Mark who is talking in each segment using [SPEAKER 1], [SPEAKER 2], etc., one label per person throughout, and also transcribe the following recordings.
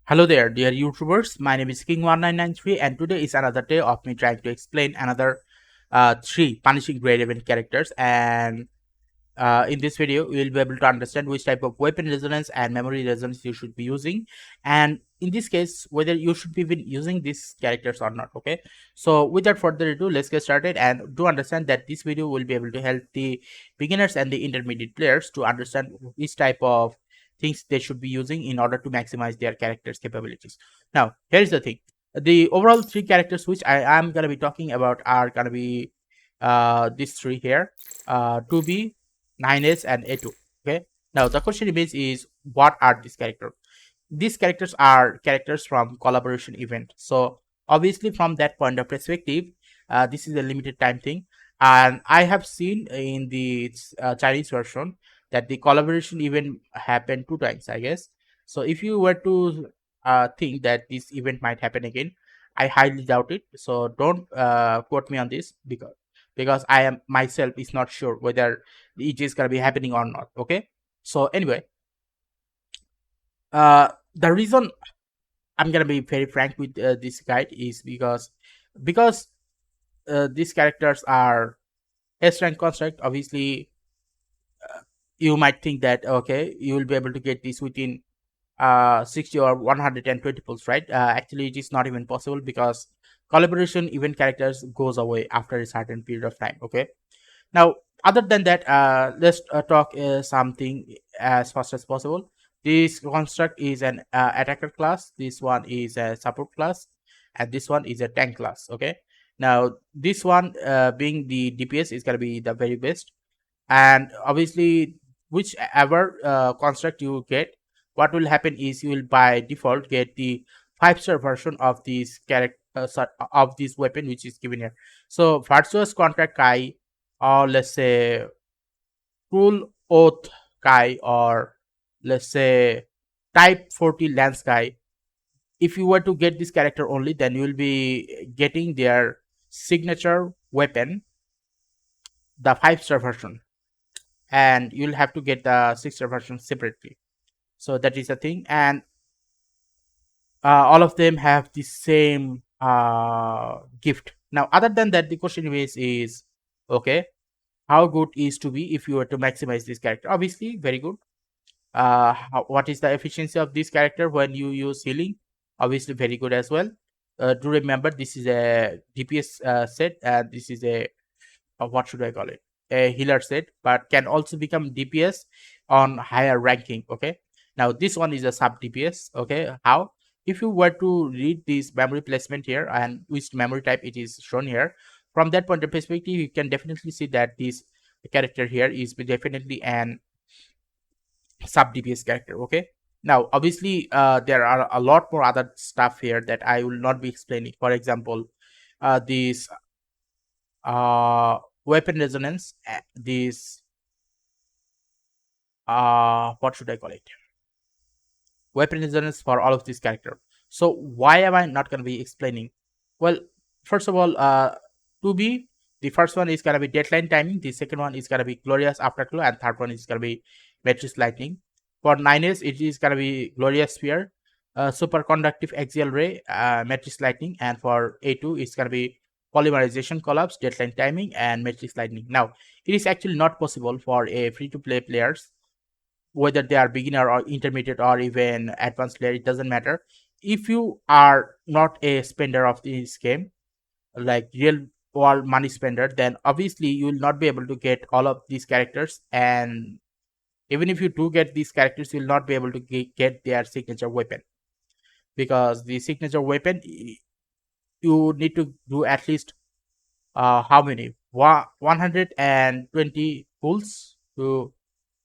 [SPEAKER 1] Hello there, dear YouTubers. My name is King1993, and today is another day of me trying to explain another three punishing grade event characters. And in this video, you will be able to understand which type of weapon resonance and memory resonance you should be using, and in this case, whether you should be even using these characters or not. Okay, so without further ado, let's get started. And do understand that this video will be able to help the beginners and the intermediate players to understand which type of things they should be using in order to maximize their characters' capabilities. Now, here's the thing: the overall three characters which I am gonna be talking about are gonna be these three here, 2B, 9S, and A2. Okay. Now the question remains is, what are these characters? These characters are characters from collaboration event. So obviously from that point of perspective, this is a limited time thing, and I have seen in the Chinese version that the collaboration event happened two times, I guess. So if you were to think that this event might happen again, I highly doubt it. So don't quote me on this, because I am myself is not sure whether it is gonna be happening or not. Okay. So anyway, the reason I'm gonna be very frank with this guide is because these characters are S rank construct. Obviously, you might think that okay, you will be able to get this within 60 or 120 pulls, right? Actually, it is not even possible because collaboration event characters goes away after a certain period of time. Okay. Now, other than that, let's talk something as fast as possible. This construct is an attacker class. This one is a support class, and this one is a tank class. Okay. Now, this one being the DPS is gonna be the very best, and obviously, whichever construct you get, what will happen is you will by default get the 5-star version of this character of this weapon which is given here. So, virtuous contract Kai, or let's say Cruel Oath Kai, or let's say Type 40 Lance Kai. If you were to get this character only, then you will be getting their signature weapon, the 5-star version, and you'll have to get the 6-star version separately. So that is the thing, and all of them have the same gift. Now, other than that, the question is okay, how good is to be if you were to maximize this character? Obviously, very good. What is the efficiency of this character when you use healing? Obviously, very good as well. Do remember, this is a DPS set, and this is a what should I call it? A healer set, but can also become DPS on higher ranking. Okay. Now this one is a sub DPS. Okay. How? If you were to read this memory placement here and which memory type it is shown here, from that point of perspective, you can definitely see that this character here is definitely an sub DPS character. Okay. Now, obviously, there are a lot more other stuff here that I will not be explaining. For example, this weapon resonance, this what should I call it, weapon resonance for all of these characters. So why am I not going to be explaining? Well, first of all, to be the first one is going to be deadline timing, the second one is going to be glorious afterglow, and third one is going to be matrix lightning. For 9s it is going to be glorious sphere, superconductive axial ray, matrix lightning, and for A2 it's going to be polymerization collapse, deadline timing, and matrix lightning. Now, it is actually not possible for a free to play players, whether they are beginner or intermediate or even advanced player, it doesn't matter. If you are not a spender of this game, like real world money spender, then obviously you will not be able to get all of these characters, and even if you do get these characters, you will not be able to get their signature weapon, because the signature weapon, you need to do at least how many 120 pulls to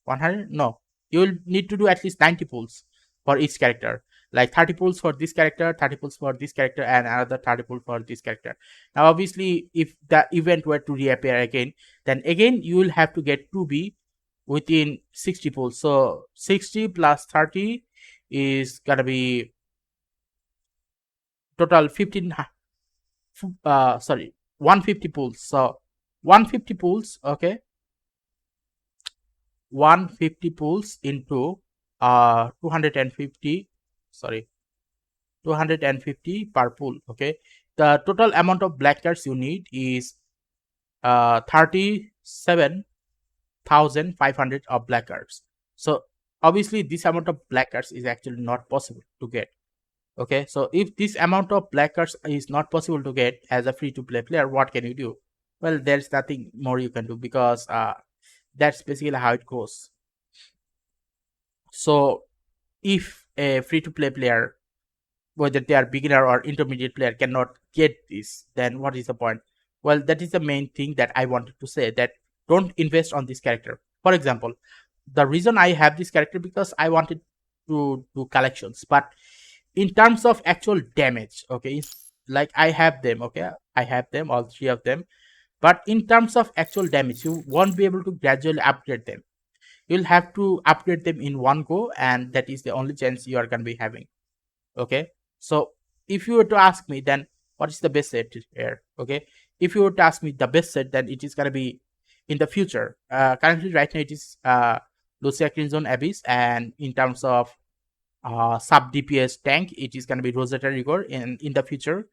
[SPEAKER 1] 100, no, you will need to do at least 90 pulls for each character, like 30 pulls for this character, 30 pulls for this character, and another 30 pull for this character. Now obviously, if the event were to reappear again, then again you will have to get 2B within 60 pulls. So 60 plus 30 is gonna be total 15, sorry, 150 pulls. So 150 pulls, okay, 150 pulls into 250, sorry, 250 per pool. Okay, the total amount of black cards you need is 37,500 of black cards. So obviously this amount of black cards is actually not possible to get. Okay, so if this amount of black cards is not possible to get as a free to play player, what can you do? Well, there's nothing more you can do, because that's basically how it goes. So if a free to play player, whether they are beginner or intermediate player, cannot get this, then what is the point? Well, that is the main thing that I wanted to say, that don't invest on this character. For example, the reason I have this character, because I wanted to do collections, but in terms of actual damage, okay, like I have them, okay, I have them, all three of them, but in terms of actual damage, you won't be able to gradually upgrade them. You'll have to upgrade them in one go, and that is the only chance you are going to be having. Okay, so if you were to ask me, then what is the best set here? Okay, if you were to ask me the best set, then it is going to be in the future. Currently right now it is Lucia Crimson Abyss, and in terms of sub DPS tank, it is going to be Rosetta Rigor. In the future,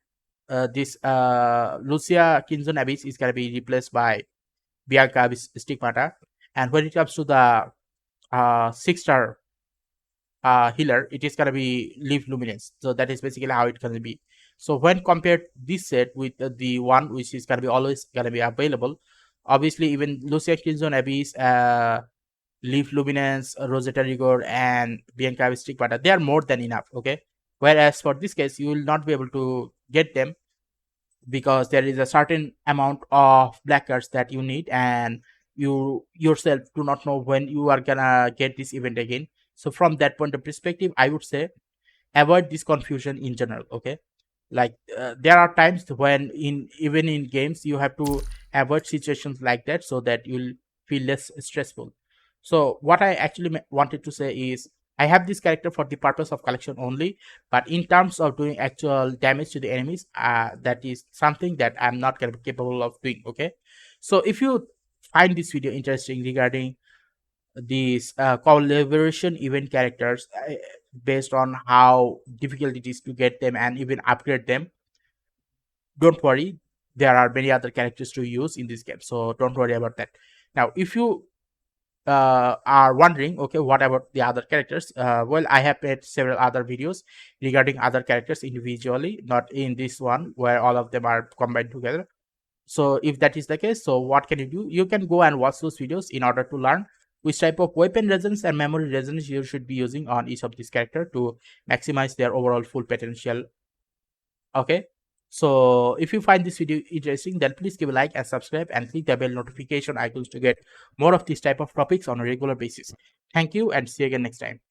[SPEAKER 1] this Lucia Crimson Abyss is going to be replaced by Bianca Abyss Stigmata. And when it comes to the 6-star healer, it is going to be Leaf Luminance. So that is basically how it's going to be. So when compared this set with the one which is going to be always going to be available, obviously even Lucia Crimson Abyss, Leaf Luminance, Rosetta Rigor, and Bianca Stigmata, they are more than enough. Okay, whereas for this case, you will not be able to get them, because there is a certain amount of black cards that you need, and you yourself do not know when you are gonna get this event again. So from that point of perspective, I would say avoid this confusion in general. Okay, like there are times when even in games you have to avoid situations like that, so that you'll feel less stressful. So what I actually wanted to say is, I have this character for the purpose of collection only, but in terms of doing actual damage to the enemies, that is something that I'm not gonna be capable of doing. Okay, so if you find this video interesting regarding these collaboration event characters, based on how difficult it is to get them and even upgrade them, don't worry, there are many other characters to use in this game, so don't worry about that. Now if you are wondering, okay, what about the other characters, well, I have made several other videos regarding other characters individually, not in this one where all of them are combined together. So if that is the case, so what can you do? You can go and watch those videos in order to learn which type of weapon resonance and memory resonance you should be using on each of these character to maximize their overall full potential. Okay, so if you find this video interesting, then please give a like and subscribe, and click the bell notification icons to get more of these type of topics on a regular basis. Thank you, and see you again next time.